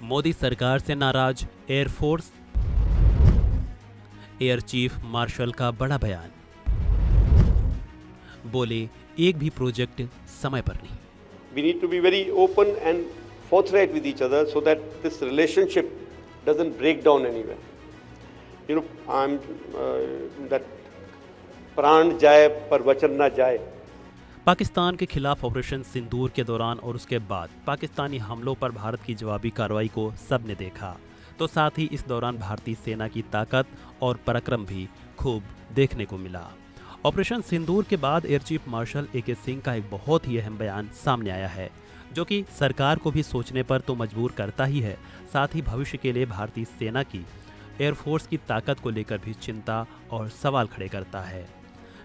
मोदी सरकार से नाराज एयरफोर्स, एयर चीफ मार्शल का बड़ा बयान। बोले एक भी प्रोजेक्ट समय पर नहीं। We need to be very open and forthright with each other so that this relationship doesn't break down anywhere. You know, I'm that प्राण जाए पर वचन ना जाए। पाकिस्तान के खिलाफ ऑपरेशन सिंदूर के दौरान और उसके बाद पाकिस्तानी हमलों पर भारत की जवाबी कार्रवाई को सबने देखा, तो साथ ही इस दौरान भारतीय सेना की ताकत और पराक्रम भी खूब देखने को मिला। ऑपरेशन सिंदूर के बाद air chief marshal A K. Singh का एक बहुत ही अहम बयान सामने आया है, जो कि सरकार को भी सोचने पर तो मजबूर करता ही है, साथ ही भविष्य के लिए भारतीय सेना की एयरफोर्स की ताकत को लेकर भी चिंता और सवाल खड़े करता है।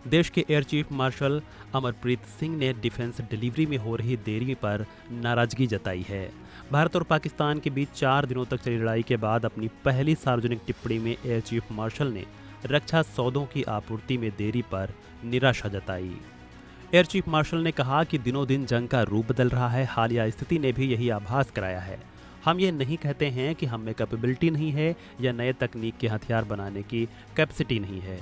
देश के air chief martial Amarpreet Singh ने डिफेंस डिलीवरी में हो रही देरी पर नाराजगी जताई है। भारत और पाकिस्तान के बीच 4 दिनों तक चली लड़ाई के बाद अपनी पहली सार्वजनिक टिप्पणी में एयर चीफ मार्शल ने रक्षा सौदों की आपूर्ति में देरी पर निराशा जताई। एयर चीफ मार्शल ने कहा कि दिनों दिन जंग का रूप बदल रहा है, हालिया स्थिति ने भी यही आभास कराया है। हम ये नहीं कहते हैं कि हम में कैपेबिलिटी नहीं है या नए तकनीक के हथियार बनाने की कैपेसिटी नहीं है।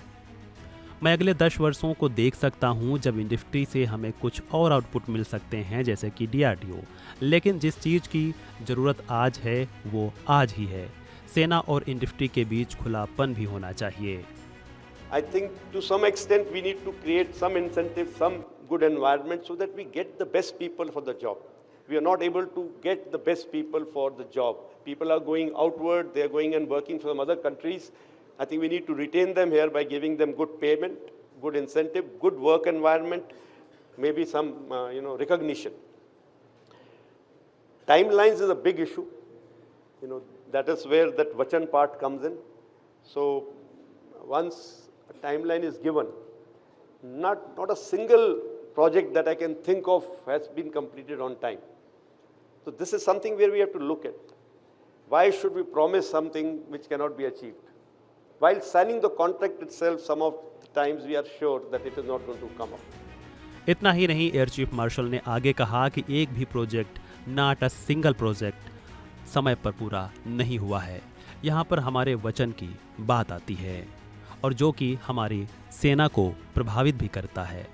मैं अगले 10 वर्षों को देख सकता हूं जब इंडस्ट्री से हमें कुछ और आउटपुट मिल सकते हैं, जैसे कि DRDO, लेकिन जिस चीज़ की ज़रूरत आज है वो आज ही है। सेना और इंडस्ट्री के बीच खुलापन भी होना चाहिए। I think to some extent we need to create some incentive, some good environment so that we get the best people for the job. We are not able to get the best people for the job. People are going outward, they are going and working for some other countries. I think we need to retain them here by giving them good payment, good incentive, good work environment, maybe some recognition. Timelines is a big issue. That is where that vachan part comes in. So once a timeline is given, not a single project that I can think of has been completed on time. So this is something where we have to look at. Why should we promise something which cannot be achieved? While signing the contract itself, some of the times we are sure that it is not going to come up. इतना ही नहीं, air chief martial ने आगे कहा कि एक भी project, not a single project, समय पर पूरा नहीं हुआ है। यहाँ पर हमारे वचन की बात आती है और जो कि हमारी सेना को प्रभावित भी करता है।